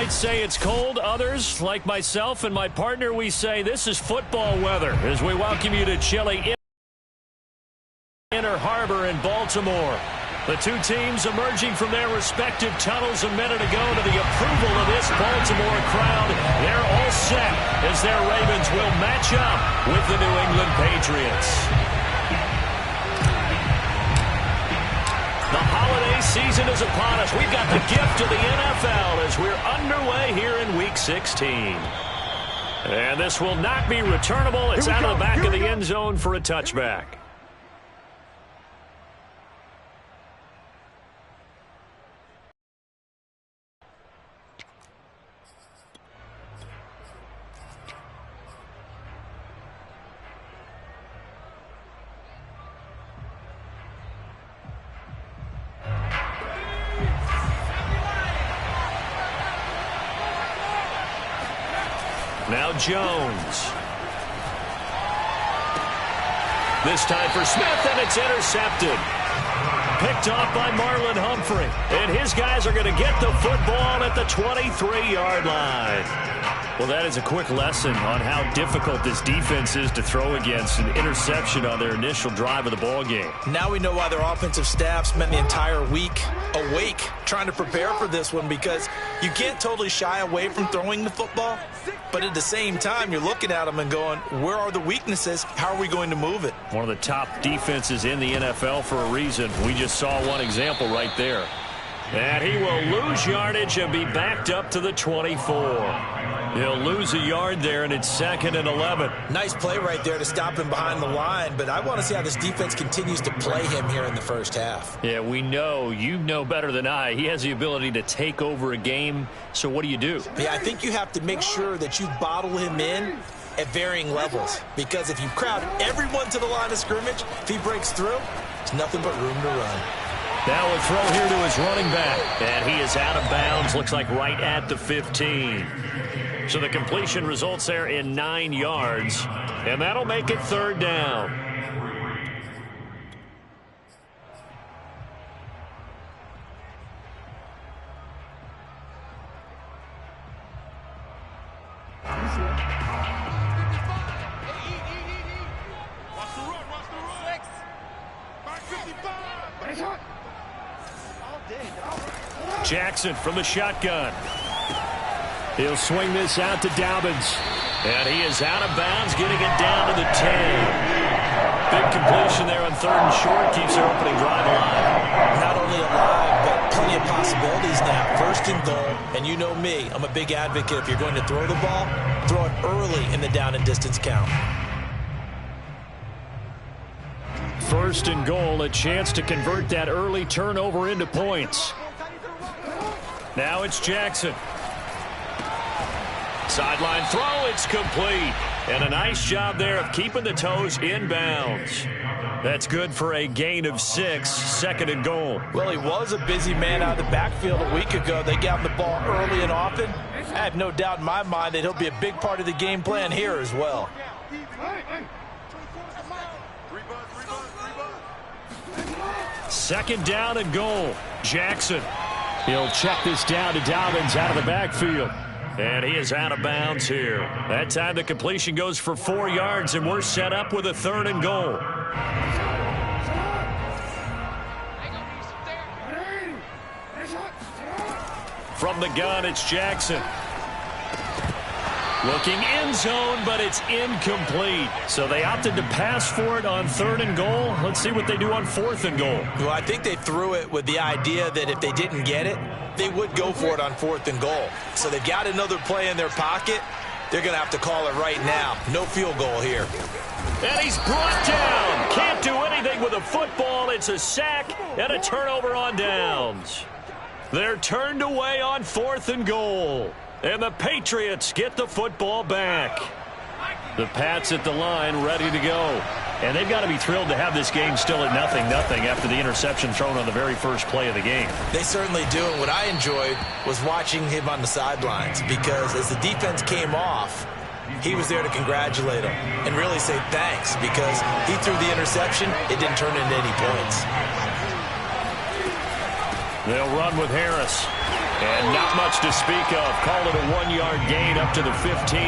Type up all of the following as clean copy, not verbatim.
might say it's cold. Others, like myself and my partner, we say this is football weather as we welcome you to chilly Inner Harbor in Baltimore. The two teams emerging from their respective tunnels a minute ago to the approval of this Baltimore crowd. They're all set as their Ravens will match up with the New England Patriots. The holiday season is upon us. We've got the gift of the NFL as we're underway here in Week 16. And this will not be returnable. It's out of the back of the end zone for a touchback. Now Jones. This time for Smith, and it's intercepted. Picked off by Marlon Humphrey. And his guys are going to get the football at the 23-yard line. Well, that is a quick lesson on how difficult this defense is to throw against. An interception on their initial drive of the ball game. Now we know why their offensive staff spent the entire week awake trying to prepare for this one, because you can't totally shy away from throwing the football, but at the same time you're looking at them and going, where are the weaknesses? How are we going to move it? One of the top defenses in the NFL for a reason. We just saw one example right there. And he will lose yardage and be backed up to the 24. He'll lose a yard there, and it's 2nd and 11. Nice play right there to stop him behind the line, but I want to see how this defense continues to play him here in the first half. Yeah, we know. You know better than I. He has the ability to take over a game, so what do you do? Yeah, I think you have to make sure that you bottle him in at varying levels, because if you crowd everyone to the line of scrimmage, if he breaks through, there's nothing but room to run. Now a throw here to his running back, and he is out of bounds, looks like right at the 15. So the completion results there in 9 yards, and that'll make it 3rd down. Jackson from the shotgun. He'll swing this out to Dobbins. And he is out of bounds, getting it down to the 10. Big completion there on 3rd and short. Keeps their opening drive alive. Not only alive, but plenty of possibilities now. 1st and goal. And you know me, I'm a big advocate. If you're going to throw the ball, throw it early in the down and distance count. 1st and goal, a chance to convert that early turnover into points. Now it's Jackson. Sideline throw, it's complete. And a nice job there of keeping the toes in bounds. That's good for a gain of 6, 2nd and goal. Well, he was a busy man out of the backfield a week ago. They got him the ball early and often. I have no doubt in my mind that he'll be a big part of the game plan here as well. 2nd down and goal. Jackson. He'll check this down to Dobbins out of the backfield. And he is out of bounds here. That time the completion goes for 4 yards, and we're set up with a 3rd and goal. From the gun, it's Jackson. Looking end zone, but it's incomplete. So they opted to pass for it on 3rd and goal. Let's see what they do on 4th and goal. Well, I think they threw it with the idea that if they didn't get it, they would go for it on 4th and goal. So they've got another play in their pocket. They're going to have to call it right now. No field goal here. And he's brought down. Can't do anything with a football. It's a sack and a turnover on downs. They're turned away on 4th and goal. And the Patriots get the football back. The Pats at the line ready to go. And they've got to be thrilled to have this game still at 0-0 after the interception thrown on the very first play of the game. They certainly do. And what I enjoyed was watching him on the sidelines, because as the defense came off, he was there to congratulate him and really say thanks, because he threw the interception. It didn't turn into any points. They'll run with Harris. And not much to speak of. Call it a 1-yard gain up to the 15.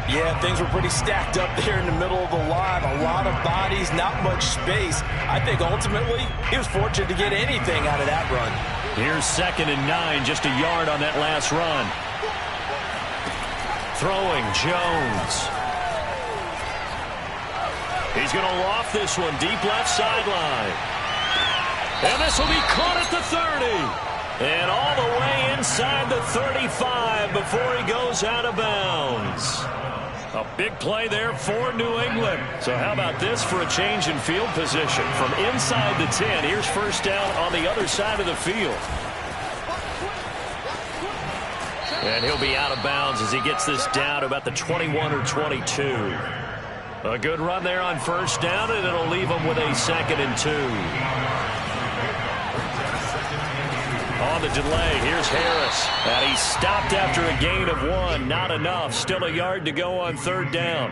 Yeah, things were pretty stacked up there in the middle of the line. A lot of bodies, not much space. I think ultimately he was fortunate to get anything out of that run. Here's 2nd and 9, just a yard on that last run. Throwing, Jones. He's going to loft this one deep left sideline. And this will be caught at the 30. And all the way inside the 35 before he goes out of bounds. A big play there for New England. So how about this for a change in field position? From inside the 10, here's first down on the other side of the field. And he'll be out of bounds as he gets this down to about the 21 or 22. A good run there on first down, and it'll leave him with a 2nd and 2. On the delay, here's Harris. And he stopped after a gain of 1. Not enough. Still a yard to go on 3rd down.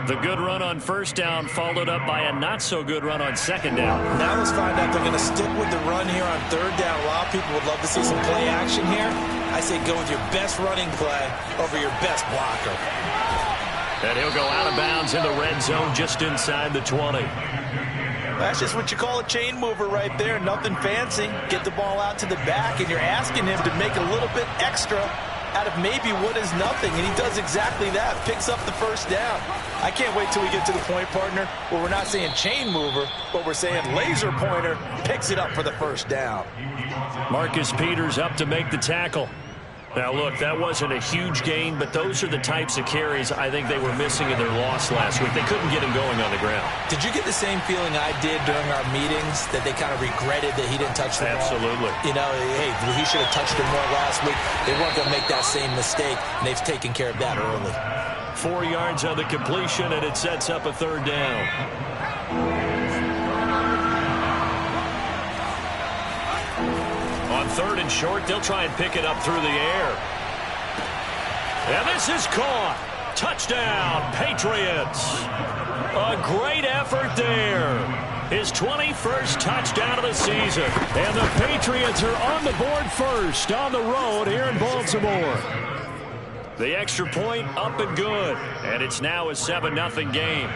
The good run on first down followed up by a not-so-good run on 2nd down. Now let's find out they're going to stick with the run here on 3rd down. A lot of people would love to see some play action here. I say go with your best running play over your best blocker. And he'll go out of bounds in the red zone just inside the 20. That's just what you call a chain mover right there. Nothing fancy. Get the ball out to the back, and you're asking him to make a little bit extra out of maybe what is nothing, and he does exactly that. Picks up the first down. I can't wait till we get to the point, partner, where we're not saying chain mover, but we're saying laser pointer picks it up for the first down. Marcus Peters up to make the tackle. Now, look, that wasn't a huge gain, but those are the types of carries I think they were missing in their loss last week. They couldn't get him going on the ground. Did you get the same feeling I did during our meetings, that they kind of regretted that he didn't touch the ball? Absolutely. You know, hey, he should have touched it more last week. They weren't going to make that same mistake, and they've taken care of that early. 4 yards on the completion, and it sets up a 3rd down. On 3rd and short, they'll try and pick it up through the air. And this is caught. Touchdown, Patriots. A great effort there. His 21st touchdown of the season. And the Patriots are on the board first on the road here in Baltimore. The extra point up and good. And it's now a 7-0 game.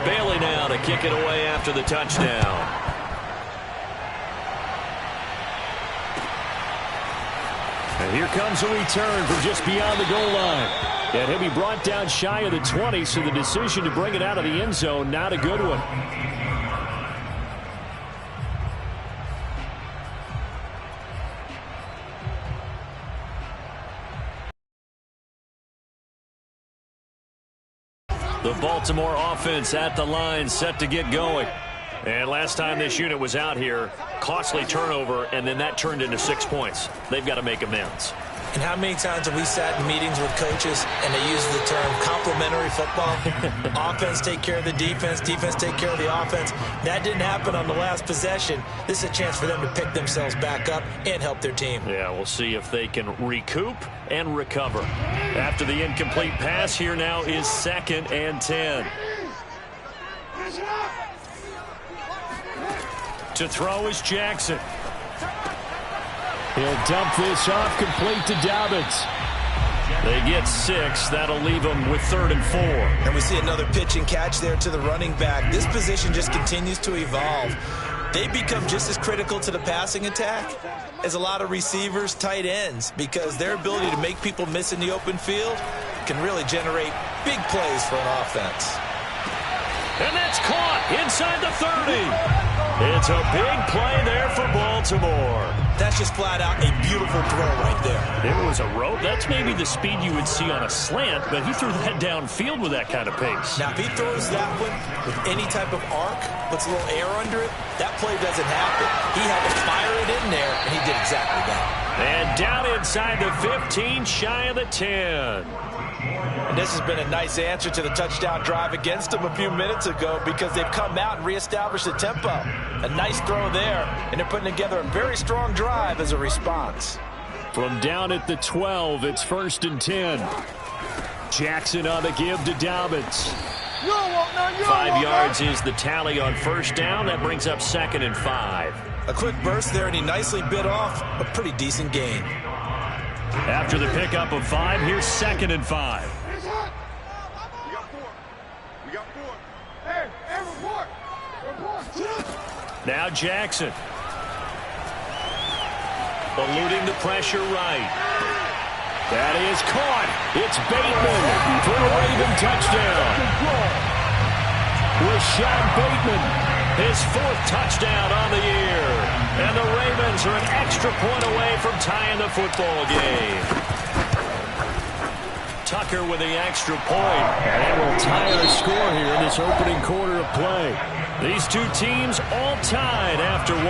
Bailey now to kick it away after the touchdown. And here comes a return from just beyond the goal line. And he'll be brought down shy of the 20, so the decision to bring it out of the end zone, not a good one. The Baltimore offense at the line, set to get going. And last time this unit was out here, costly turnover, and then that turned into 6 points. They've got to make amends. And how many times have we sat in meetings with coaches and they use the term complementary football? Offense take care of the defense, defense take care of the offense. That didn't happen on the last possession. This is a chance for them to pick themselves back up and help their team. Yeah, we'll see if they can recoup and recover. After the incomplete pass, here now is 2nd and 10. To throw is Jackson. He'll dump this off, complete to Dobbins. They get 6. That'll leave them with 3rd and 4. And we see another pitch and catch there to the running back. This position just continues to evolve. They become just as critical to the passing attack as a lot of receivers, tight ends, because their ability to make people miss in the open field can really generate big plays for an offense. And that's caught inside the 30. It's a big play there for Baltimore. That's just flat out a beautiful throw right there. It was a rope. That's maybe the speed you would see on a slant, but he threw that downfield with that kind of pace. Now, if he throws that one with any type of arc, puts a little air under it, that play doesn't happen. He had to fire it in there, and he did exactly that. And down inside the 15, shy of the 10. And this has been a nice answer to the touchdown drive against them a few minutes ago, because they've come out and reestablished the tempo. A nice throw there, and they're putting together a very strong drive as a response. From down at the 12, it's 1st and 10. Jackson on the give to Dobbins. 5 yards is the tally on first down. That brings up 2nd and 5. A quick burst there, and he nicely bit off a pretty decent gain. After the pickup of 5, here's 2nd and 5. Now Jackson. Eluding the pressure right. That is caught. It's Bateman for a Raven touchdown. Rashad Bateman, his 4th touchdown on the year. And the Ravens are an extra point away from tying the football game. Tucker with the extra point. And will tie our score here in this opening quarter of play. These two teams all tied after 1.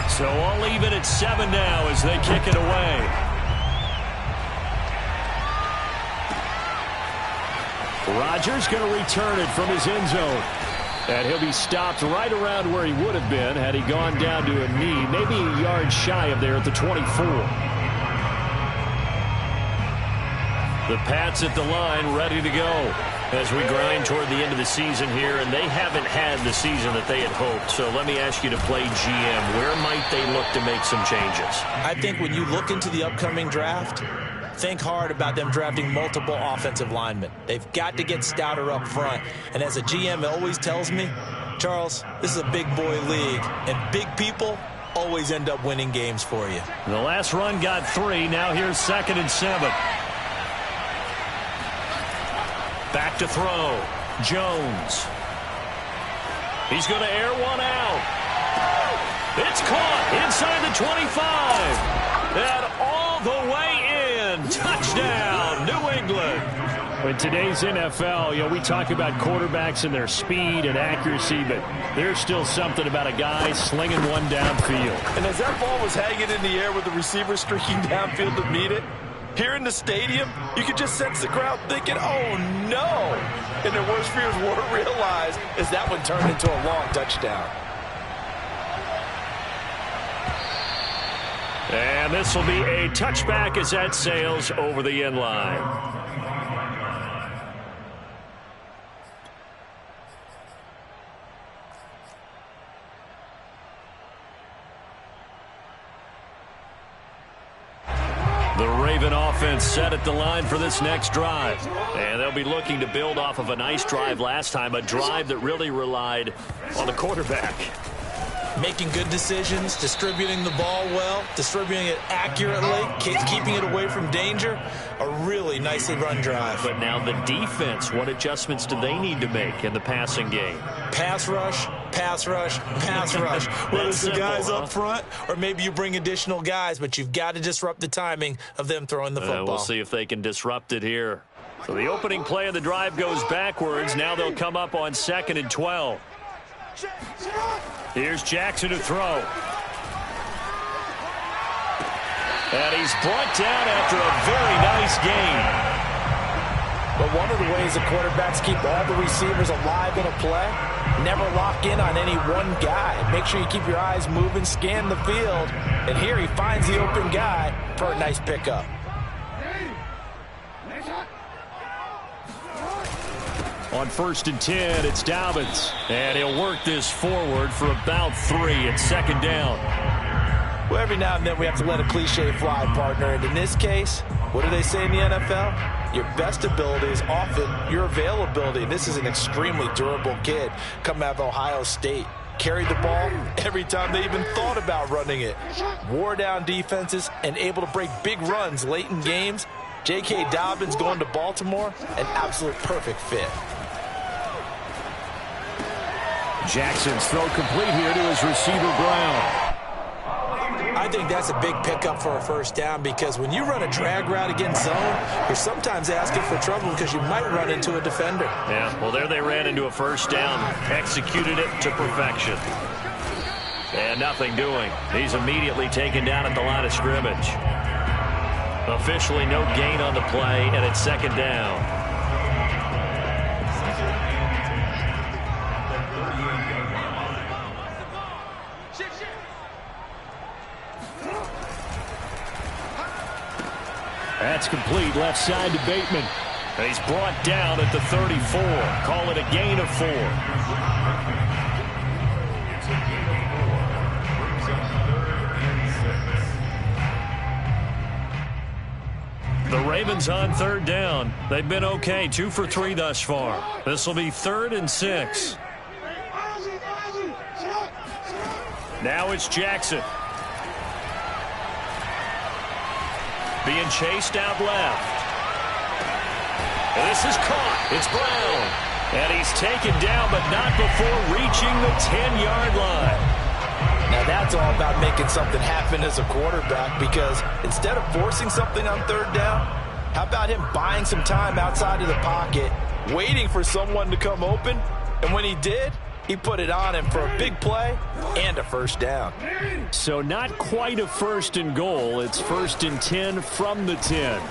So all even at 7 now as they kick it away. Rodgers going to return it from his end zone. And he'll be stopped right around where he would have been had he gone down to a knee, maybe a yard shy of there at the 24. The Pats at the line ready to go as we grind toward the end of the season here, and they haven't had the season that they had hoped. So let me ask you to play GM. Where might they look to make some changes? I think when you look into the upcoming draft, think hard about them drafting multiple offensive linemen. They've got to get stouter up front. And as a GM, it always tells me, Charles, this is a big boy league, and big people always end up winning games for you. The last run got 3. Now here's 2nd and 7. Back to throw. Jones. He's going to air one out. It's caught inside the 25. And all the way in. Touchdown, New England. In today's NFL, we talk about quarterbacks and their speed and accuracy, but there's still something about a guy slinging one downfield. And as that ball was hanging in the air with the receiver streaking downfield to meet it, here in the stadium, you could just sense the crowd thinking, oh, no. And their worst fears weren't realized as that one turned into a long touchdown. And this will be a touchback as that sails over the end line. The Raven offense set at the line for this next drive. And they'll be looking to build off of a nice drive last time, a drive that really relied on the quarterback. Making good decisions, distributing the ball well, distributing it accurately, keeping it away from danger. A really nicely run drive. But now the defense, what adjustments do they need to make in the passing game? Pass rush, pass rush, pass rush. Whether it's the guys up front or maybe you bring additional guys, but you've got to disrupt the timing of them throwing the football. We'll see if they can disrupt it here. So the opening play of the drive goes backwards. Now they'll come up on 2nd and 12. Here's Jackson to throw. And he's brought down after a very nice game. But one of the ways the quarterbacks keep all the receivers alive in a play, never lock in on any one guy. Make sure you keep your eyes moving, scan the field. And here he finds the open guy for a nice pickup. On 1st and 10, it's Dobbins. And he'll work this forward for about 3 at 2nd down. Well, every now and then we have to let a cliche fly, partner. And in this case, what do they say in the NFL? Your best ability is often your availability. And this is an extremely durable kid coming out of Ohio State. Carried the ball every time they even thought about running it. Wore down defenses and able to break big runs late in games. J.K. Dobbins going to Baltimore, an absolute perfect fit. Jackson's throw complete here to his receiver, Brown. I think that's a big pickup for a 1st down because when you run a drag route against zone, you're sometimes asking for trouble because you might run into a defender. Yeah, well, there they ran into a 1st down, executed it to perfection. And nothing doing. He's immediately taken down at the line of scrimmage. Officially no gain on the play, and it's 2nd down. That's complete left side to Bateman. And he's brought down at the 34. Call it a gain of 4. The Ravens on 3rd down. They've been okay, 2 for 3 thus far. This will be 3rd and 6. Now it's Jackson. Being chased out left. This is caught. It's Brown. And he's taken down, but not before reaching the 10-yard line. Now that's all about making something happen as a quarterback, because instead of forcing something on 3rd down, how about him buying some time outside of the pocket, waiting for someone to come open, and when he did, he put it on him for a big play and a 1st down. So not quite a 1st and goal. It's 1st and 10 from the 10.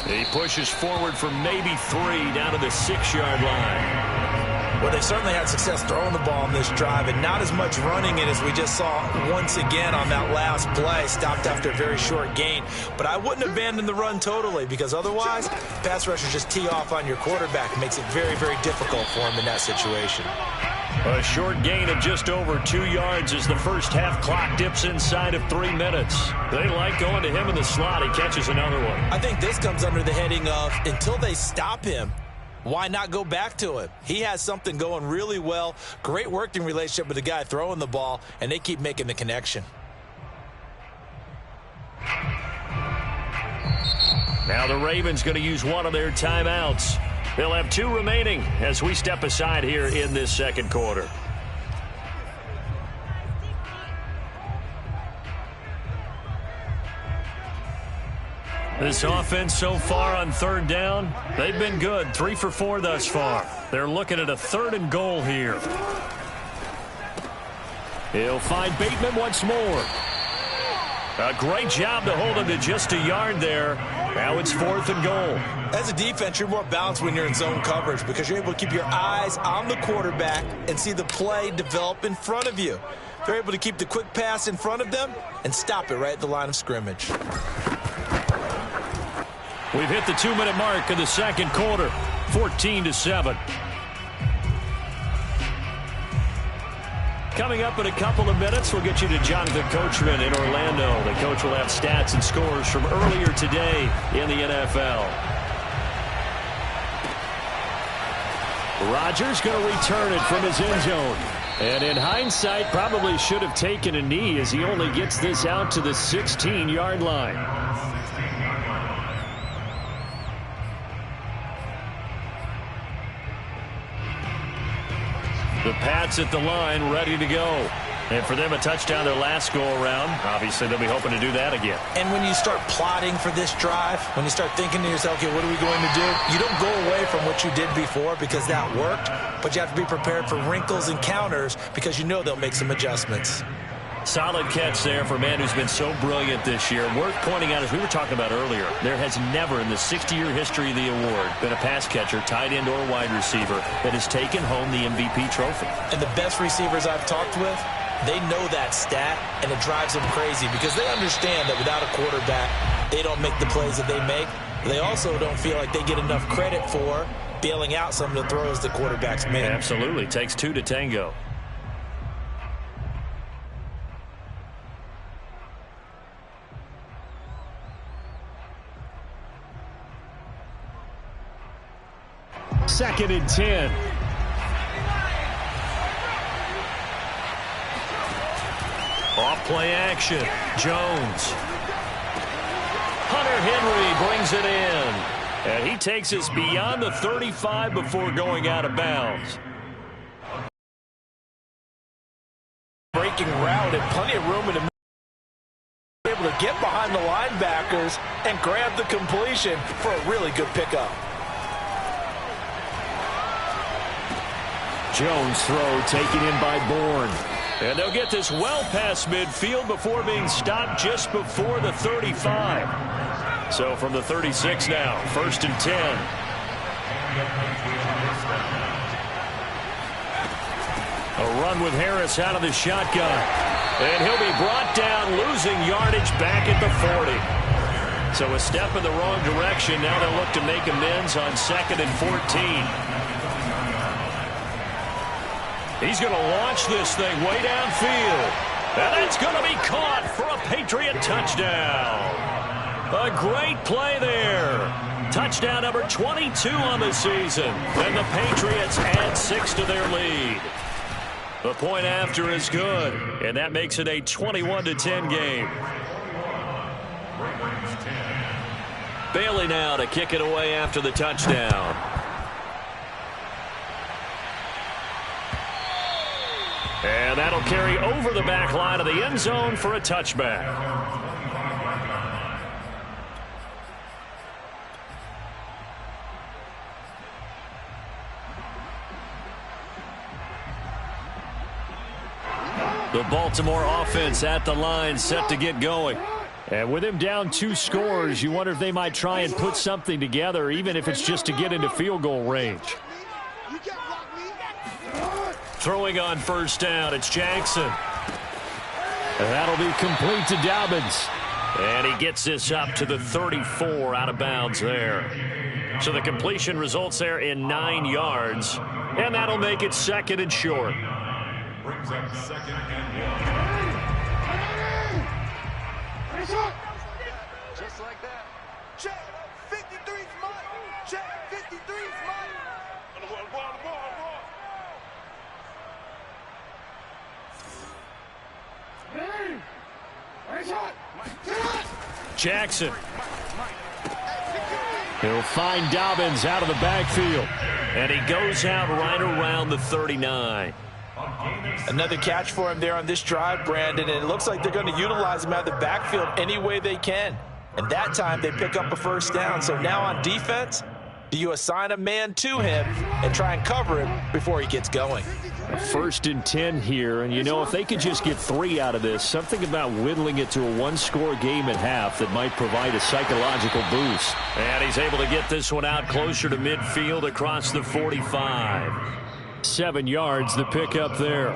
He pushes forward for maybe 3 down to the 6-yard line. Well, they certainly had success throwing the ball in this drive, and not as much running it as we just saw once again on that last play. Stopped after a very short gain. But I wouldn't abandon the run totally, because otherwise, pass rushers just tee off on your quarterback. It makes it very, very difficult for him in that situation. A short gain of just over 2 yards as the first half clock dips inside of 3 minutes. They like going to him in the slot. He catches another one. I think this comes under the heading of, until they stop him, why not go back to him? He has something going really well. Great working relationship with the guy throwing the ball, and they keep making the connection. Now the Ravens going to use one of their timeouts. They'll have 2 remaining as we step aside here in this 2nd quarter. This offense so far on 3rd down, they've been good. 3 for 4 thus far. They're looking at a 3rd and goal here. He'll find Bateman once more. A great job to hold him to just a yard there. Now it's 4th and goal. As a defense, you're more balanced when you're in zone coverage, because you're able to keep your eyes on the quarterback and see the play develop in front of you. They're able to keep the quick pass in front of them and stop it right at the line of scrimmage. We've hit the 2-minute mark of the 2nd quarter, 14-7. Coming up in a couple of minutes, we'll get you to Jonathan Coachman in Orlando. The coach will have stats and scores from earlier today in the NFL. Rodgers going to return it from his end zone. And in hindsight, probably should have taken a knee as he only gets this out to the 16-yard line. The Pats at the line, ready to go. And for them, a touchdown their last go-around. Obviously, they'll be hoping to do that again. And when you start plotting for this drive, when you start thinking to yourself, okay, what are we going to do? You don't go away from what you did before because that worked, but you have to be prepared for wrinkles and counters because you know they'll make some adjustments. Solid catch there for a man who's been so brilliant this year. Worth pointing out, as we were talking about earlier, there has never in the 60-year history of the award been a pass catcher, tight end, or wide receiver that has taken home the MVP trophy. And the best receivers I've talked with, they know that stat, and it drives them crazy because they understand that without a quarterback, they don't make the plays that they make. They also don't feel like they get enough credit for bailing out some of the throws the quarterbacks make. Absolutely. Takes 2 to tango. Second and 10. Off play action. Jones. Hunter Henry brings it in. And he takes us beyond the 35 before going out of bounds. Breaking route and plenty of room in the able to get behind the linebackers and grab the completion for a really good pickup. Jones throw taken in by Bourne. And they'll get this well past midfield before being stopped just before the 35. So from the 36 now, 1st and 10. A run with Harris out of the shotgun. And he'll be brought down, losing yardage back at the 40. So a step in the wrong direction. Now they'll look to make amends on 2nd and 14. He's going to launch this thing way downfield. And it's going to be caught for a Patriot touchdown. A great play there. Touchdown number 22 on the season. And the Patriots add 6 to their lead. The point after is good. And that makes it a 21-10 game. Bailey now to kick it away after the touchdown. And that'll carry over the back line of the end zone for a touchback. The Baltimore offense at the line, set to get going. And with him down 2 scores, you wonder if they might try and put something together, even if it's just to get into field goal range. Throwing on first down, it's Jackson. And that'll be complete to Dobbins. And he gets this up to the 34 out of bounds there. So the completion results there in 9 yards. And that'll make it 2nd and short. Brings up 2nd and 1. Just like that. Check. 53's mine. Check. 53's mine. Jackson. He'll find Dobbins out of the backfield. And he goes out right around the 39. Another catch for him there on this drive, Brandon, and it looks like they're going to utilize him out of the backfield any way they can. And that time they pick up a first down. So now on defense, do you assign a man to him and try and cover him before he gets going? 1st and 10 here, and you know, if they could just get 3 out of this, something about whittling it to a 1-score game at half that might provide a psychological boost. And he's able to get this one out closer to midfield across the 45. 7 yards, the pickup there.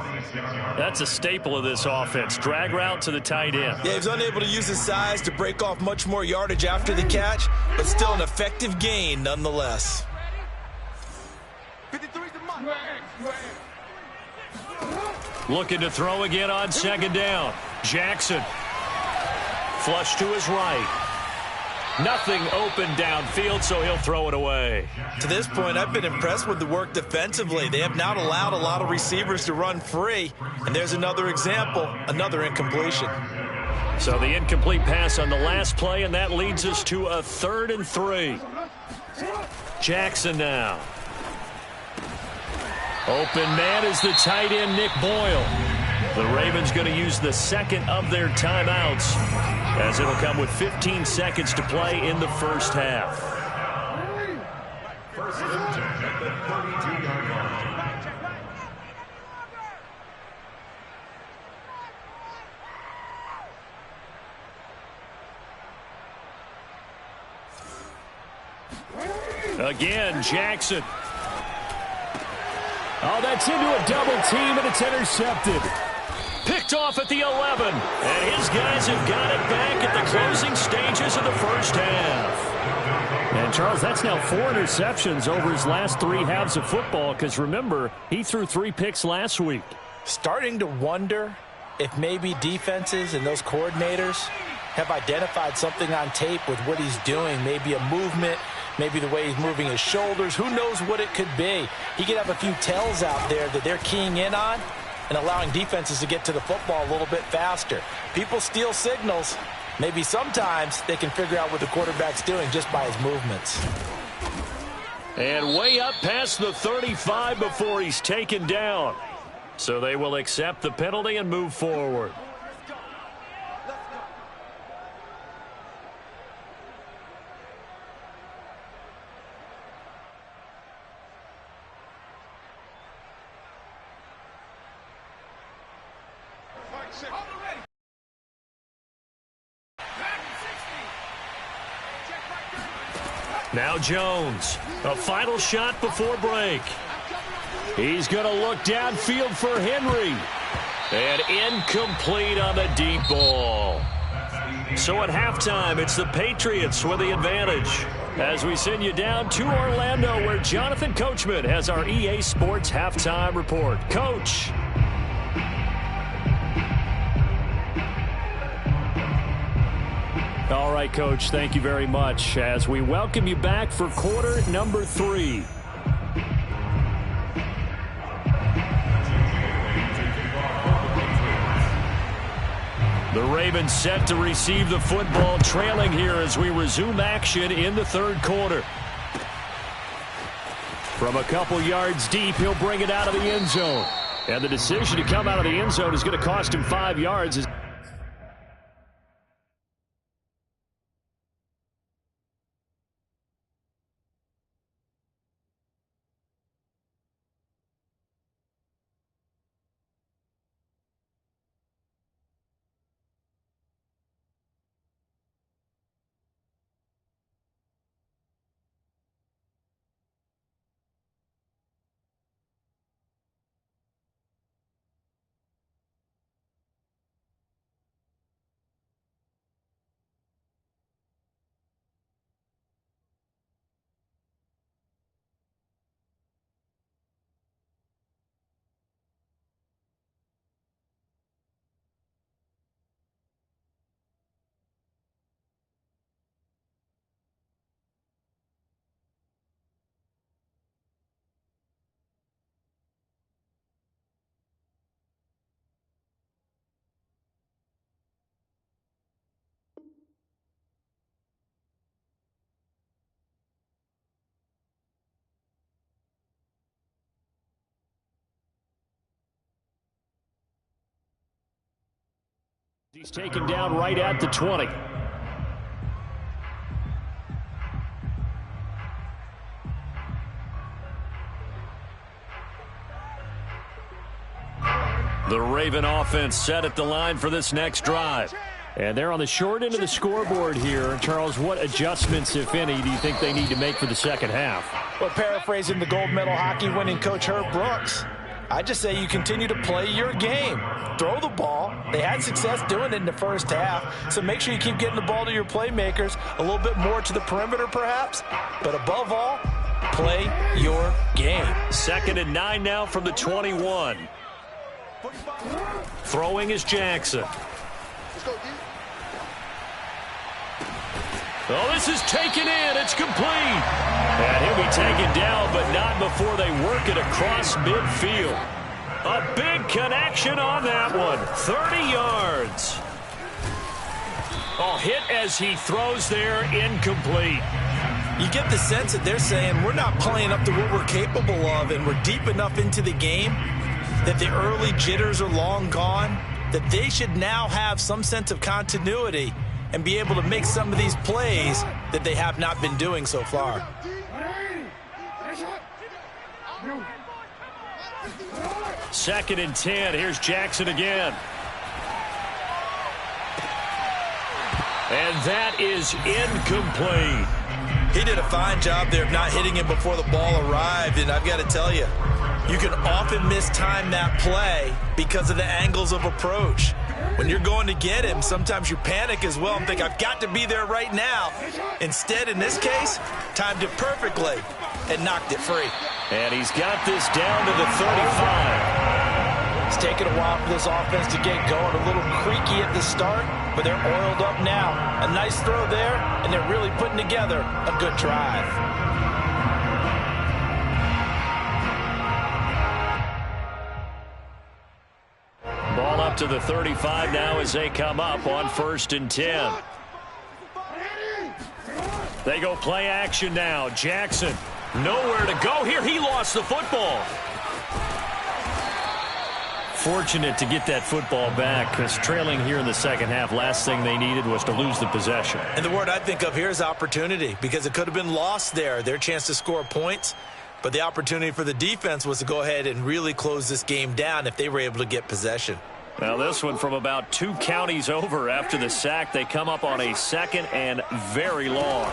That's a staple of this offense. Drag route to the tight end. Yeah, he's unable to use his size to break off much more yardage after the catch, but still an effective gain nonetheless. 53's the mine. Looking to throw again on 2nd down. Jackson. Flush to his right. Nothing open downfield, so he'll throw it away. To this point, I've been impressed with the work defensively. They have not allowed a lot of receivers to run free. And there's another example, another incompletion. So the incomplete pass on the last play, and that leads us to a 3rd and 3. Jackson now. Open man is the tight end, Nick Boyle. The Ravens going to use the 2nd of their timeouts, as it'll come with 15 seconds to play in the first half. First and 10 at the 32-yard line. Again, Jackson. Oh, that's into a double team, and it's intercepted. Picked off at the 11, and his guys have got it back at the closing stages of the first half. And, Charles, that's now 4 interceptions over his last 3 halves of football, because, remember, he threw 3 picks last week. Starting to wonder if maybe defenses and those coordinators have identified something on tape with what he's doing, maybe a movement, maybe the way he's moving his shoulders. Who knows what it could be? He could have a few tells out there that they're keying in on and allowing defenses to get to the football a little bit faster. People steal signals. Maybe sometimes they can figure out what the quarterback's doing just by his movements. And way up past the 35 before he's taken down. So they will accept the penalty and move forward. Now Jones, a final shot before break. He's going to look downfield for Henry. And incomplete on the deep ball. So at halftime, it's the Patriots with the advantage. As we send you down to Orlando, where Jonathan Coachman has our EA Sports halftime report. Coach. All right, Coach, thank you very much as we welcome you back for quarter number 3. The Ravens set to receive the football, trailing here as we resume action in the third quarter. From a couple yards deep, he'll bring it out of the end zone. And the decision to come out of the end zone is going to cost him 5 yards. He's taken down right at the 20. The Raven offense set at the line for this next drive. And they're on the short end of the scoreboard here. Charles, what adjustments, if any, do you think they need to make for the second half? Well, paraphrasing the gold medal hockey winning coach Herb Brooks, I just say you continue to play your game. Throw the ball. They had success doing it in the first half, so make sure you keep getting the ball to your playmakers, a little bit more to the perimeter perhaps, but above all, play your game. 2nd and 9 now from the 21. Throwing is Jackson. Oh, this is taken in. It's complete. And he'll be taken down, but not before they work it across midfield. A big connection on that one. 30 yards. Oh, hit as he throws there, incomplete. You get the sense that they're saying we're not playing up to what we're capable of, and we're deep enough into the game that the early jitters are long gone, that they should now have some sense of continuity and be able to make some of these plays that they have not been doing so far. Second and 10. Here's Jackson again. And that is incomplete. He did a fine job there of not hitting him before the ball arrived, and I've got to tell you, you can often mistime that play because of the angles of approach. When you're going to get him, sometimes you panic as well and think, I've got to be there right now. Instead, in this case, timed it perfectly and knocked it free. And he's got this down to the 35. It's taken a while for this offense to get going, a little creaky at the start, but they're oiled up now. A nice throw there, and they're really putting together a good drive. Ball up to the 35 now as they come up on 1st and 10. They go play action now. Jackson, nowhere to go here. He lost the football. Fortunate to get that football back, because trailing here in the second half, last thing they needed was to lose the possession. And the word I think of here is opportunity, because it could have been lost there, their chance to score points. But the opportunity for the defense was to go ahead and really close this game down if they were able to get possession. Now this one from about 2 counties over after the sack. They come up on a 2nd and very long.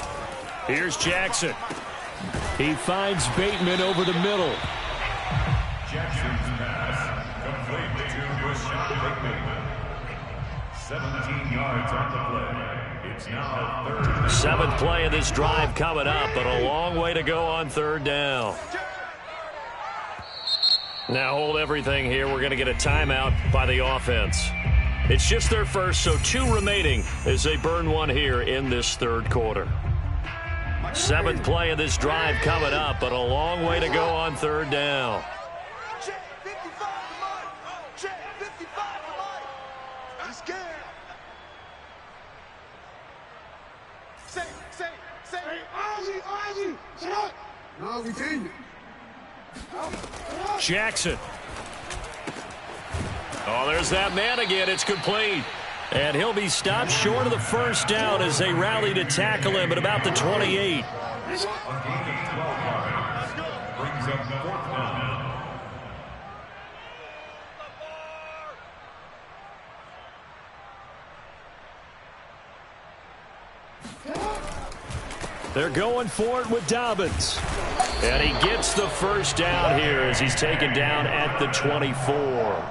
Here's Jackson. He finds Bateman over the middle. Jackson's pass complete to Rashad Bateman. 17 yards on the play. It's now third down. Seventh play of this drive coming up, but a long way to go on third down. Now hold everything here. We're going to get a timeout by the offense. It's just their first, so 2 remaining as they burn one here in this third quarter. Seventh play of this drive coming up, but a long way to go on third down. Check 55 to Mike. Check 55 to Mike. He's scared. Say. Ozzy. Shut. No, we change it. Jackson. Oh, there's that man again. It's complete. And he'll be stopped short of the first down as they rally to tackle him at about the 28. A gain of 12 yards. Brings up fourth down. They're going for it with Dobbins. And he gets the first down here as he's taken down at the 24.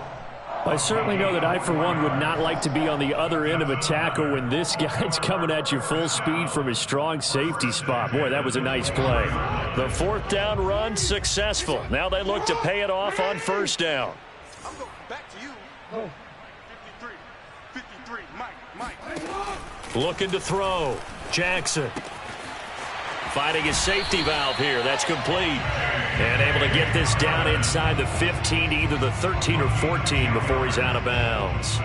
I certainly know that I, for one, would not like to be on the other end of a tackle when this guy's coming at you full speed from his strong safety spot. Boy, that was a nice play. The fourth down run successful. Now they look to pay it off on first down. I'm going back to you. 53, Mike. Looking to throw. Jackson. Fighting his safety valve here. That's complete. And able to get this down inside the 15, either the 13 or 14 before he's out of bounds.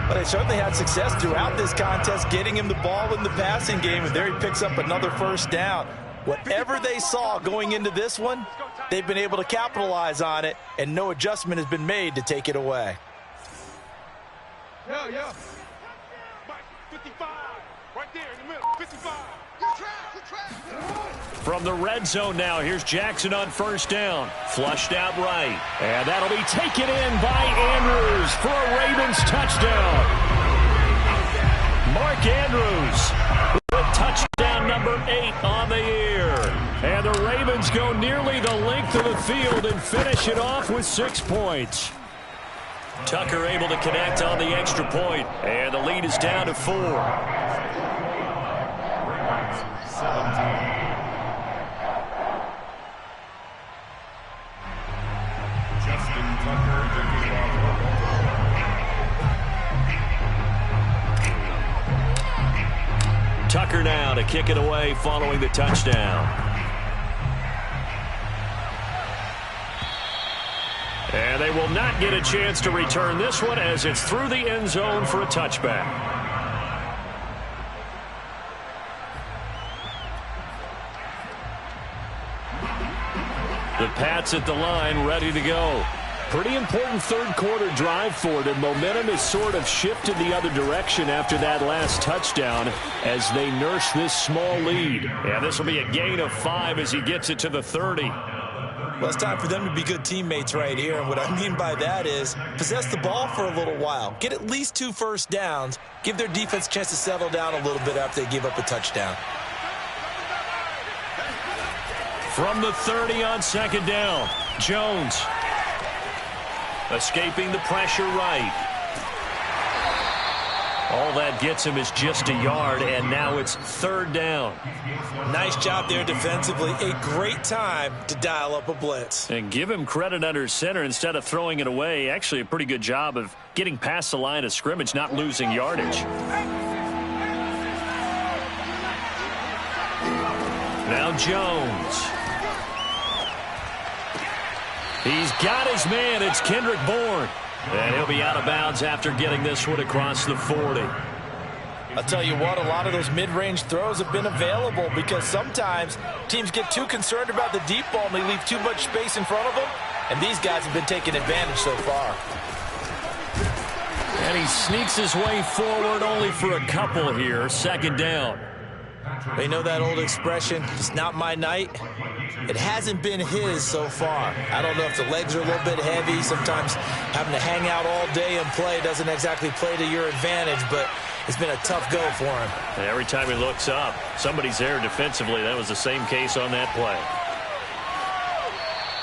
But they certainly had success throughout this contest, getting him the ball in the passing game, and there he picks up another first down. Whatever they saw going into this one, they've been able to capitalize on it, and no adjustment has been made to take it away. Yeah. Mike, 55. Right there in the middle. 55. Good track. From the red zone now, here's Jackson on first down. Flushed out right. And that'll be taken in by Andrews for a Ravens touchdown. Mark Andrews with touchdown number 8 on the year. And the Ravens go nearly the length of the field and finish it off with 6 points. Tucker able to connect on the extra point, and the lead is down to 4. 17. Justin Tucker to kick off. Tucker now to kick it away following the touchdown. And they will not get a chance to return this one as it's through the end zone for a touchback. The Pats at the line, ready to go. Pretty important third quarter drive for them. Momentum has sort of shifted the other direction after that last touchdown as they nurse this small lead. And this will be a gain of 5 as he gets it to the 30. Well, it's time for them to be good teammates right here, and what I mean by that is possess the ball for a little while. Get at least 2 first downs. Give their defense a chance to settle down a little bit after they give up a touchdown. From the 30 on second down, Jones escaping the pressure right. All that gets him is just a yard, and now it's third down. Nice job there defensively. A great time to dial up a blitz. And give him credit under center instead of throwing it away. Actually, a pretty good job of getting past the line of scrimmage, not losing yardage. Now Jones. He's got his man. It's Kendrick Bourne. And he'll be out of bounds after getting this one across the 40. I'll tell you what, a lot of those mid-range throws have been available because sometimes teams get too concerned about the deep ball and they leave too much space in front of them. And these guys have been taking advantage so far. And he sneaks his way forward only for a couple here. Second down. You know that old expression, it's not my night? It hasn't been his so far. I don't know if the legs are a little bit heavy. Sometimes having to hang out all day and play doesn't exactly play to your advantage, but it's been a tough go for him. And every time he looks up, somebody's there defensively. That was the same case on that play.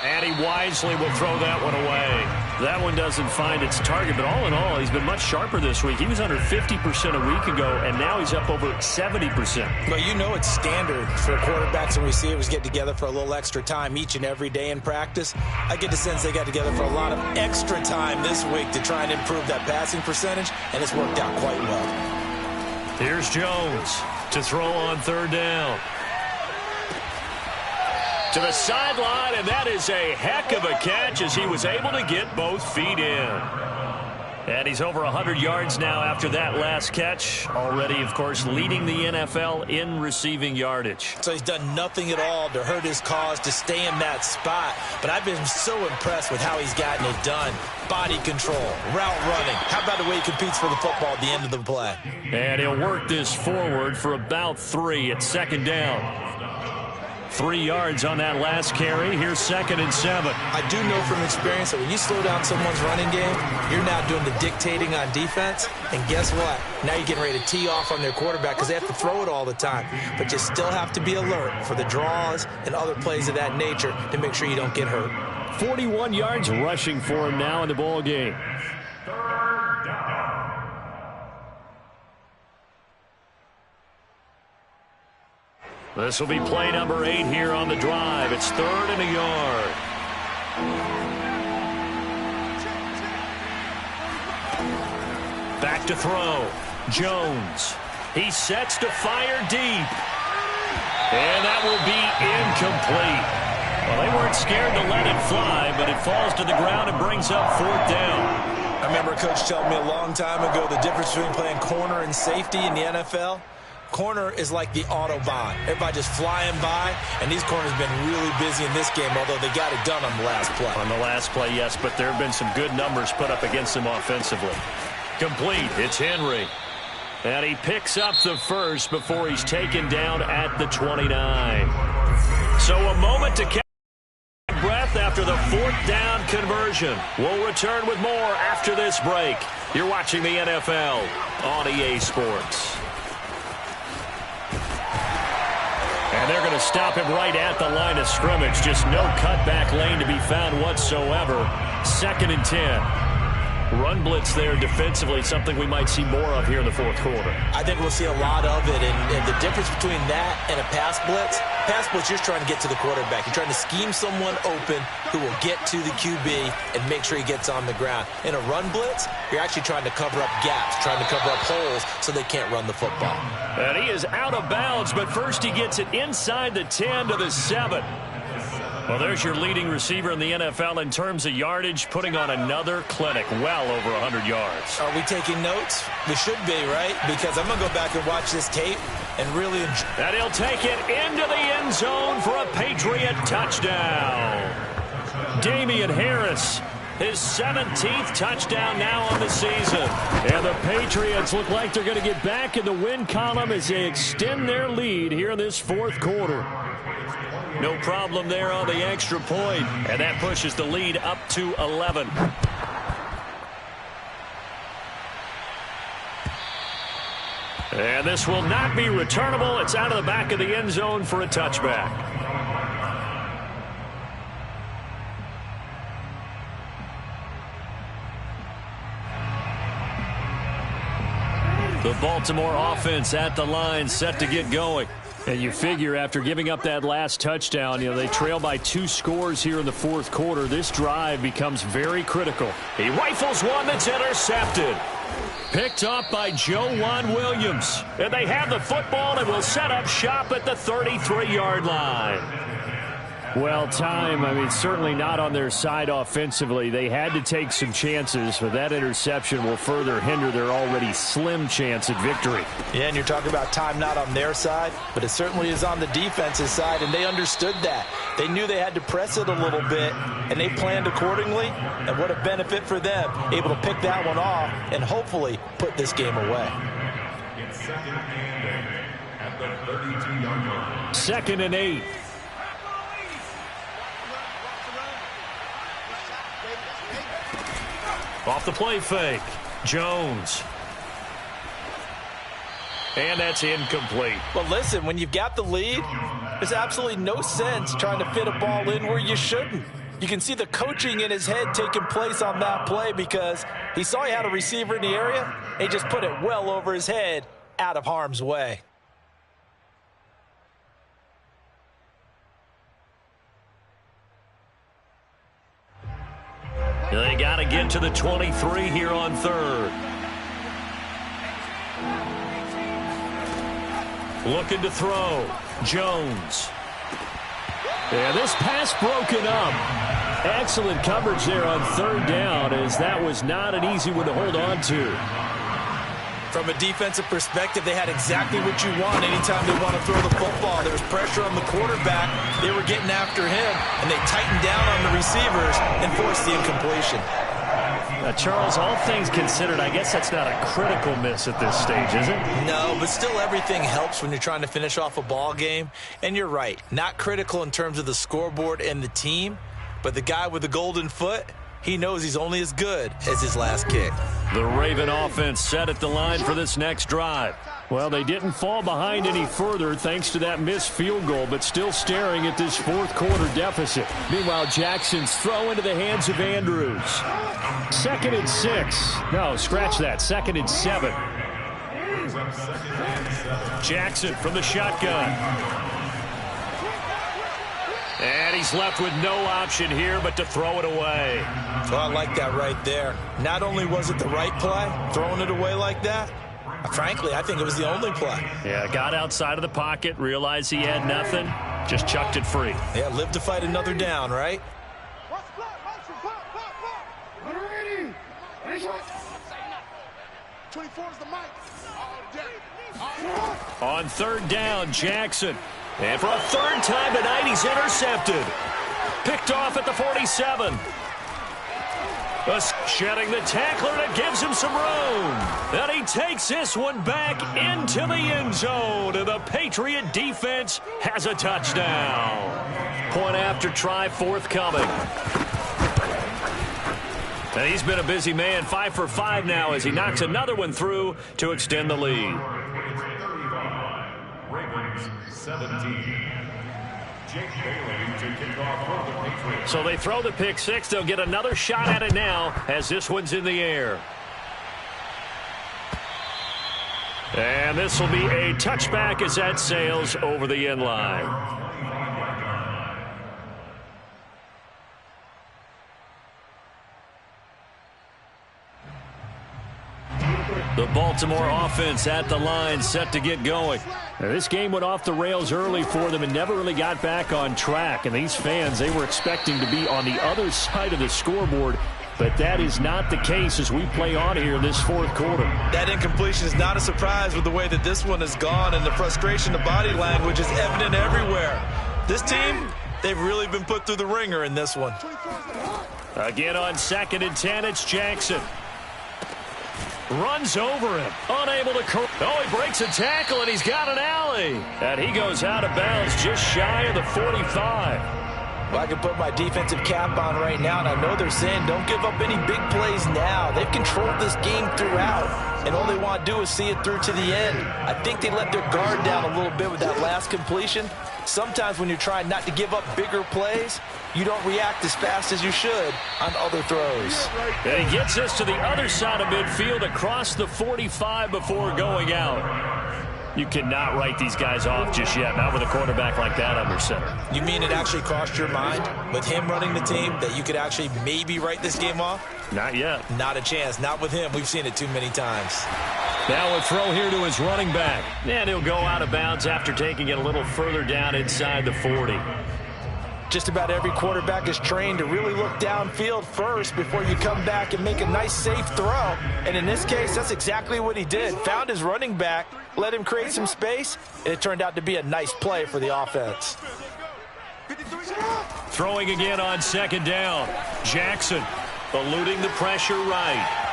And he wisely will throw that one away. That one doesn't find its target, but all in all, he's been much sharper this week. He was under 50% a week ago, and now he's up over 70%. Well, you know it's standard for quarterbacks and receivers get together for a little extra time each and every day in practice. I get the sense they got together for a lot of extra time this week to try and improve that passing percentage, and it's worked out quite well. Here's Jones to throw on third down. To the sideline, and that is a heck of a catch as he was able to get both feet in. And he's over 100 yards now after that last catch. Already, of course, leading the NFL in receiving yardage. So he's done nothing at all to hurt his cause, to stay in that spot. But I've been so impressed with how he's gotten it done. Body control, route running. How about the way he competes for the football at the end of the play? And he'll work this forward for about 3 at second down. 3 yards on that last carry. Here's 2nd and 7. I do know from experience that when you slow down someone's running game, you're now doing the dictating on defense. And guess what? Now you're getting ready to tee off on their quarterback because they have to throw it all the time. But you still have to be alert for the draws and other plays of that nature to make sure you don't get hurt. 41 yards rushing for him now in the ball game. This will be play number 8 here on the drive. It's 3rd and a yard. Back to throw. Jones. He sets to fire deep. And that will be incomplete. Well, they weren't scared to let it fly, but it falls to the ground and brings up 4th down. I remember a coach telling me a long time ago the difference between playing corner and safety in the NFL. Corner is like the Autobahn. Everybody just flying by, and these corners have been really busy in this game, although they got it done on the last play. On the last play, yes, but there have been some good numbers put up against them offensively. Complete. It's Henry. And he picks up the first before he's taken down at the 29. So a moment to catch breath after the 4th down conversion. We'll return with more after this break. You're watching the NFL on EA Sports. And they're going to stop him right at the line of scrimmage. Just no cutback lane to be found whatsoever. 2nd and 10. Run blitz there defensively, something we might see more of here in the 4th quarter. I think we'll see a lot of it, and the difference between that and a pass blitz, you're just trying to get to the quarterback. You're trying to scheme someone open who will get to the QB and make sure he gets on the ground. In a run blitz, you're actually trying to cover up gaps, trying to cover up holes so they can't run the football. And he is out of bounds, but first he gets it inside the 10 to the 7. Well, there's your leading receiver in the NFL in terms of yardage, putting on another clinic, well over 100 yards. Are we taking notes? We should be, right? Because I'm going to go back and watch this tape and really enjoy. And he'll take it into the end zone for a Patriot touchdown. Damian Harris, his 17th touchdown now on the season. And the Patriots look like they're going to get back in the win column as they extend their lead here in this 4th quarter. No problem there on the extra point, and that pushes the lead up to 11. And this will not be returnable. It's out of the back of the end zone for a touchback. The Baltimore offense at the line, set to get going. And you figure after giving up that last touchdown, they trail by 2 scores here in the 4th quarter. This drive becomes very critical. He rifles one that's intercepted. Picked up by Joejuan Williams. And they have the football and will set up shop at the 33-yard line. Well, time, certainly not on their side offensively. They had to take some chances, but that interception will further hinder their already slim chance at victory. Yeah, and you're talking about time not on their side, but it certainly is on the defensive side, and they understood that. They knew they had to press it a little bit, and they planned accordingly, and what a benefit for them, able to pick that one off and hopefully put this game away. It's 2nd and 8 at the 32-yard line. 2nd and 8. Off the play fake. Jones. And that's incomplete. Well, listen, when you've got the lead, there's absolutely no sense trying to fit a ball in where you shouldn't. You can see the coaching in his head taking place on that play because he saw he had a receiver in the area, and he just put it well over his head out of harm's way. They got to get to the 23 here on third. Looking to throw. Jones. Yeah, this pass broken up. Excellent coverage there on third down, as that was not an easy one to hold on to. From a defensive perspective, they had exactly what you want anytime they want to throw the football. There was pressure on the quarterback. They were getting after him, and they tightened down on the receivers and forced the incompletion. Charles, all things considered, I guess that's not a critical miss at this stage, is it? No, but still everything helps when you're trying to finish off a ball game. And you're right, not critical in terms of the scoreboard and the team, but the guy with the golden foot, he knows he's only as good as his last kick. The Raven offense set at the line for this next drive. Well, they didn't fall behind any further thanks to that missed field goal, but still staring at this fourth quarter deficit. Meanwhile, Jackson's throw into the hands of Andrews. 2nd and 6. No, scratch that. 2nd and 7. Jackson from the shotgun. And he's left with no option here but to throw it away. Well, I like that right there. Not only was it the right play, throwing it away like that, frankly, I think it was the only play. Yeah, got outside of the pocket, realized he had nothing, just chucked it free. Yeah, live to fight another down, right? 24's the mic. On third down, Jackson. And for a third time tonight, he's intercepted. Picked off at the 47. Shedding the tackler, and it gives him some room. And he takes this one back into the end zone. And the Patriot defense has a touchdown. Point after try forthcoming. And he's been a busy man, 5 for 5 now as he knocks another one through to extend the lead. 17. Jake Bailey to kick off for the Patriots. So they throw the pick six. They'll get another shot at it now as this one's in the air. And this will be a touchback as that sails over the end line. The Baltimore offense at the line, set to get going. Now, this game went off the rails early for them and never really got back on track. And these fans, they were expecting to be on the other side of the scoreboard, but that is not the case as we play on here in this fourth quarter. That incompletion is not a surprise with the way that this one has gone, and the frustration, the body language is evident everywhere. This team, they've really been put through the ringer in this one. Again on 2nd and 10, it's Jackson. Runs over him. Unable to correct. Oh, he breaks a tackle, and he's got an alley. And he goes out of bounds just shy of the 45. Well, I can put my defensive cap on right now, and I know they're saying don't give up any big plays now. They've controlled this game throughout, and all they want to do is see it through to the end. I think they let their guard down a little bit with that last completion. Sometimes when you're trying not to give up bigger plays, you don't react as fast as you should on other throws. And he gets us to the other side of midfield across the 45 before going out. You cannot write these guys off just yet, not with a quarterback like that under center. You mean it actually crossed your mind with him running the team that you could actually maybe write this game off? Not yet. Not a chance. Not with him. We've seen it too many times. Now a throw here to his running back. And he'll go out of bounds after taking it a little further down inside the 40. Just about every quarterback is trained to really look downfield first before you come back and make a nice, safe throw. And in this case, that's exactly what he did. Found his running back, let him create some space, and it turned out to be a nice play for the offense. Throwing again on 2nd down. Jackson eluding the pressure right.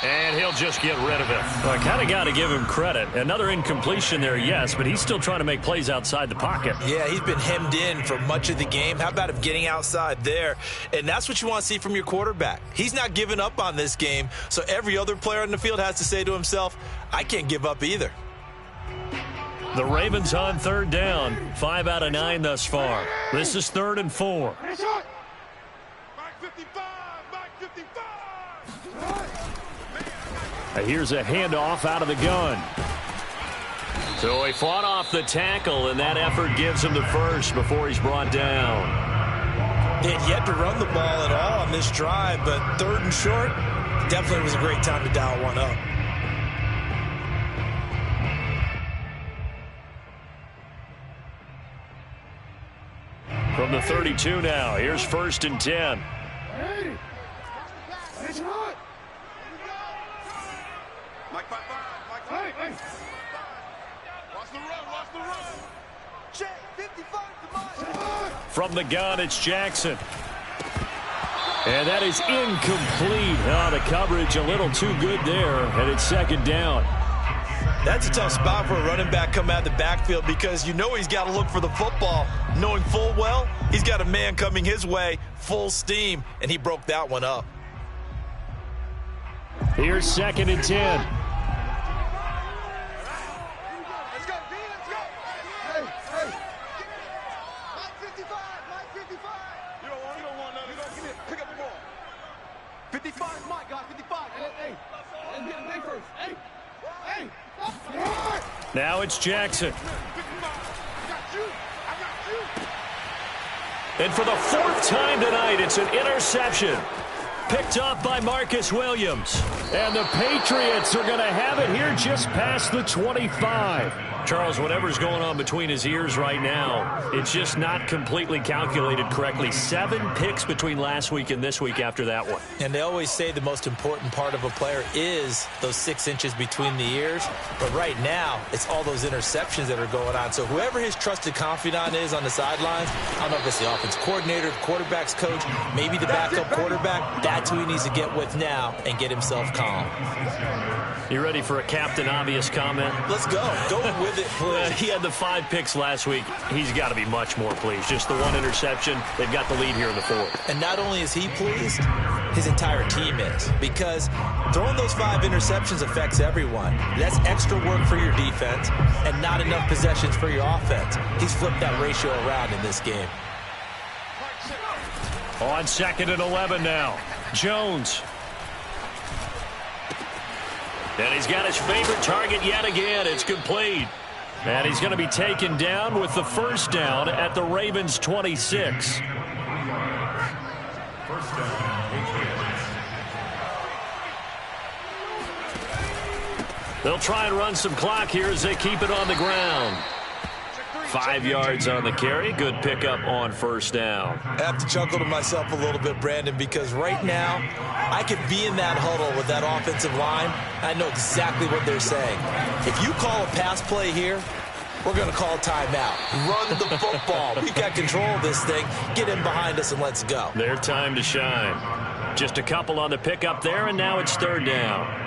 And he'll just get rid of it. Well, I kind of got to give him credit. Another incompletion there, yes, but he's still trying to make plays outside the pocket. Yeah, he's been hemmed in for much of the game. How about him getting outside there? And that's what you want to see from your quarterback. He's not giving up on this game, so every other player on the field has to say to himself, I can't give up either. The Ravens on third down. 5 out of 9 thus far. This is 3rd and 4. Here's a handoff out of the gun. So he fought off the tackle, and that effort gives him the first before he's brought down. They had yet to run the ball at all on this drive, but 3rd and short, definitely was a great time to dial one up. From the 32 now, here's 1st and 10. From the gun, it's Jackson. And that is incomplete. Oh, the coverage a little too good there, and it's 2nd down. That's a tough spot for a running back coming out of the backfield because you know he's got to look for the football, knowing full well he's got a man coming his way, full steam, and he broke that one up. Here's 2nd and 10. Let's go, D, let's go. Hey. Mike 55, Mike 55. You don't want none. You don't get it. Pick up the ball. 55 is Mike, guys, 55. Hey. Let's get him big first. Hey. Now it's Jackson. And for the 4th time tonight, it's an interception. Picked up by Marcus Williams. And the Patriots are going to have it here just past the 25. Charles, whatever's going on between his ears right now, it's just not completely calculated correctly. 7 picks between last week and this week after that one. And they always say the most important part of a player is those 6 inches between the ears. But right now, it's all those interceptions that are going on. So whoever his trusted confidant is on the sidelines, I don't know if it's the offense coordinator, the quarterback's coach, maybe the backup quarterback, that's who he needs to get with now and get himself calm. You ready for a Captain Obvious comment? Let's go. Go with it, please. He had the 5 picks last week. He's got to be much more pleased. Just the 1 interception. They've got the lead here in the 4th. And not only is he pleased, his entire team is. Because throwing those 5 interceptions affects everyone. That's extra work for your defense and not enough possessions for your offense. He's flipped that ratio around in this game. On 2nd and 11 now. Jones. And he's got his favorite target yet again. It's complete. And he's going to be taken down with the 1st down at the Ravens' 26. They'll try and run some clock here as they keep it on the ground. 5 yards on the carry. Good pickup on 1st down. I have to chuckle to myself a little bit, Brandon, because right now I could be in that huddle with that offensive line. I know exactly what they're saying. If you call a pass play here, we're going to call timeout. Run the football. We've got control of this thing. Get in behind us and let's go. Their time to shine. Just a couple on the pickup there, and now it's 3rd down.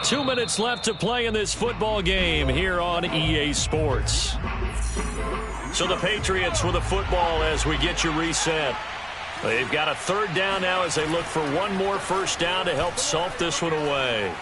2 minutes left to play in this football game here on EA Sports. So the Patriots with the football as we get you reset. They've got a 3rd down now as they look for one more 1st down to help salt this one away.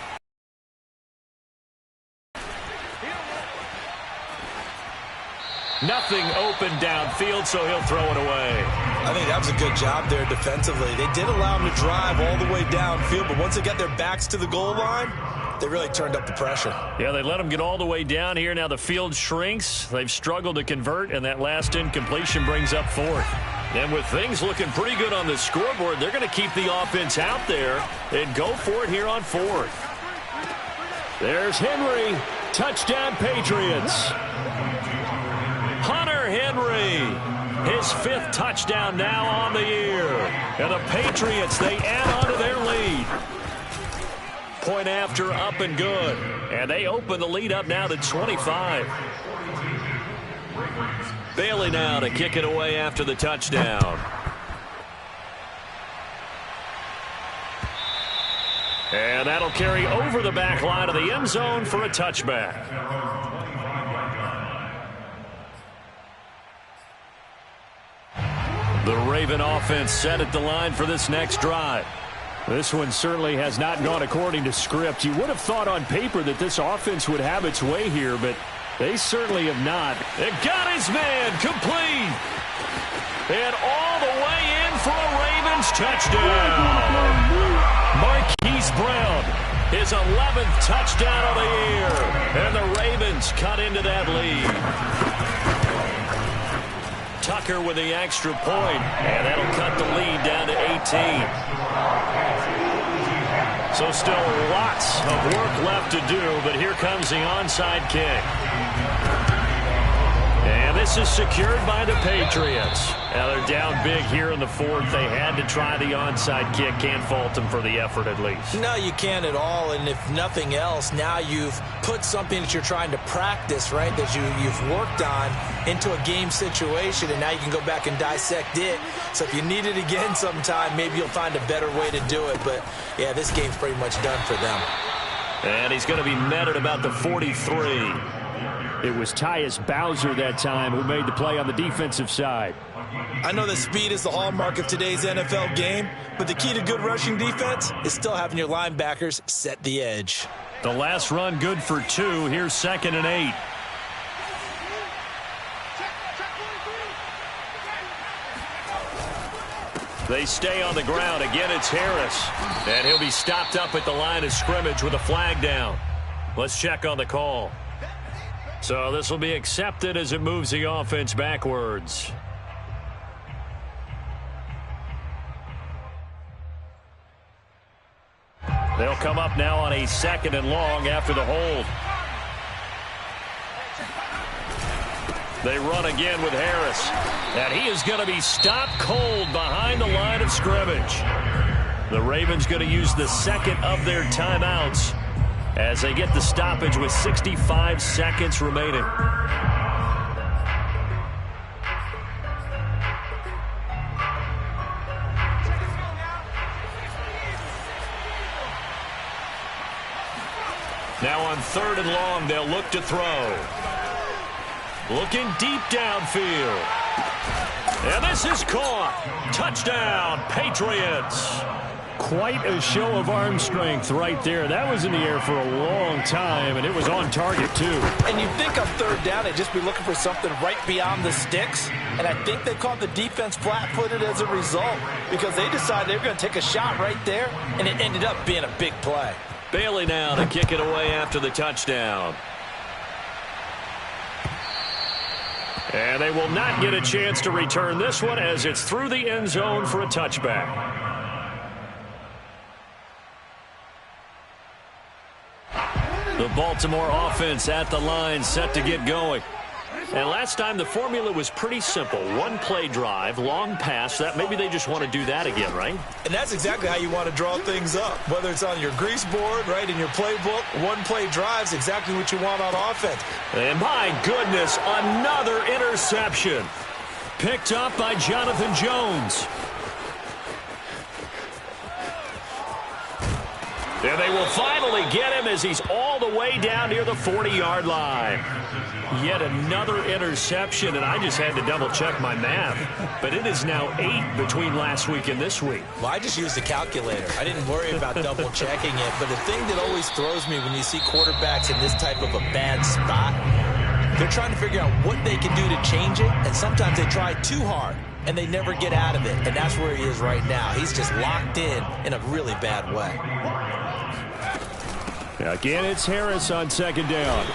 Nothing open downfield, so he'll throw it away. I think that was a good job there defensively. They did allow him to drive all the way downfield, but once they got their backs to the goal line, they really turned up the pressure. Yeah, they let him get all the way down here. Now the field shrinks. They've struggled to convert, and that last incompletion brings up 4th. And with things looking pretty good on the scoreboard, they're going to keep the offense out there and go for it here on 4th. There's Henry. Touchdown, Patriots. Hunter Henry. His 5th touchdown now on the year. And the Patriots, they add on to their lead. Point after, up and good. And they open the lead up now to 25. Bailey now to kick it away after the touchdown. And that'll carry over the back line of the end zone for a touchback. The Raven offense set at the line for this next drive. This one certainly has not gone according to script. You would have thought on paper that this offense would have its way here, but they certainly have not. It got his man complete. And all the way in for a Ravens touchdown. Marquise Brown, his 11th touchdown of the year. And the Ravens cut into that lead. Tucker with the extra point, and that'll cut the lead down to 18. So still lots of work left to do, but here comes the onside kick. And this is secured by the Patriots. Now they're down big here in the fourth. They had to try the onside kick. Can't fault them for the effort at least. No, you can't at all. And if nothing else, now you've put something that you're trying to practice, right, that you've worked on into a game situation, and now you can go back and dissect it. So if you need it again sometime, maybe you'll find a better way to do it. But, yeah, this game's pretty much done for them. And he's going to be met at about the 43. It was Tyus Bowser that time who made the play on the defensive side. I know that speed is the hallmark of today's NFL game, but the key to good rushing defense is still having your linebackers set the edge. The last run good for 2. Here's 2nd and 8. They stay on the ground. Again, it's Harris. And he'll be stopped up at the line of scrimmage with a flag down. Let's check on the call. So this will be accepted as it moves the offense backwards. They'll come up now on a 2nd and long after the hold. They run again with Harris. And he is going to be stopped cold behind the line of scrimmage. The Ravens going to use the second of their timeouts as they get the stoppage with 65 seconds remaining. Now on 3rd and long, they'll look to throw. Looking deep downfield. And this is caught. Touchdown, Patriots. Quite a show of arm strength right there. That was in the air for a long time, and it was on target, too. And you'd think on 3rd down they'd just be looking for something right beyond the sticks. And I think they caught the defense flat-footed as a result because they decided they were going to take a shot right there, and it ended up being a big play. Bailey now to kick it away after the touchdown. And they will not get a chance to return this one as it's through the end zone for a touchback. The Baltimore offense at the line set to get going. And last time the formula was pretty simple. One play drive, long pass. That maybe they just want to do that again, right? And that's exactly how you want to draw things up. Whether it's on your grease board, right, in your playbook, one play drive's exactly what you want on offense. And my goodness, another interception. Picked up by Jonathan Jones. And they will finally get him as he's all the way down near the 40-yard line. Yet another interception, and I just had to double-check my math. But it is now 8 between last week and this week. Well, I just used a calculator. I didn't worry about double-checking it. But the thing that always throws me when you see quarterbacks in this type of a bad spot, they're trying to figure out what they can do to change it, and sometimes they try too hard, and they never get out of it. And that's where he is right now. He's just locked in a really bad way. Again, it's Harris on 2nd down.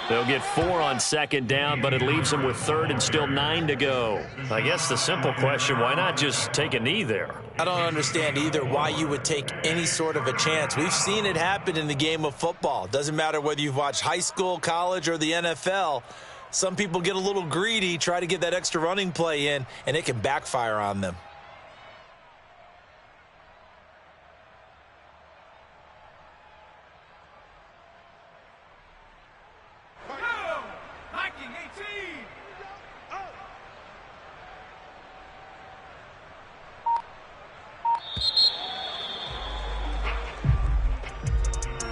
They'll get 4 on 2nd down, but it leaves them with 3rd and still 9 to go. I guess the simple question, why not just take a knee there? I don't understand either why you would take any sort of a chance. We've seen it happen in the game of football. Doesn't matter whether you've watched high school, college, or the NFL. Some people get a little greedy, try to get that extra running play in, and it can backfire on them.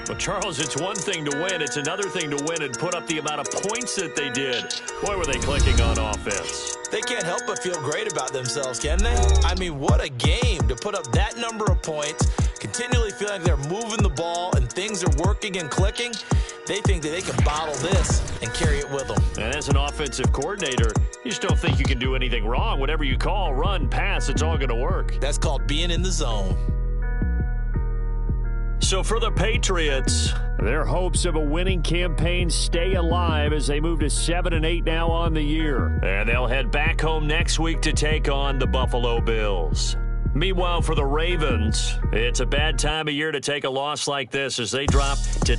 Well, Charles, it's one thing to win. It's another thing to win and put up the amount of points that they did. Boy, were they clicking on offense. they can't help but feel great about themselves, can they? I mean, what a game to put up that number of points, continually feeling like they're moving the ball and things are working and clicking. They think that they can bottle this and carry it with them. And as an offensive coordinator, you just don't think you can do anything wrong. Whatever you call, run, pass, it's all going to work. That's called being in the zone. So for the Patriots, their hopes of a winning campaign stay alive as they move to 7-8 now on the year. And they'll head back home next week to take on the Buffalo Bills. Meanwhile, for the Ravens, it's a bad time of year to take a loss like this as they drop to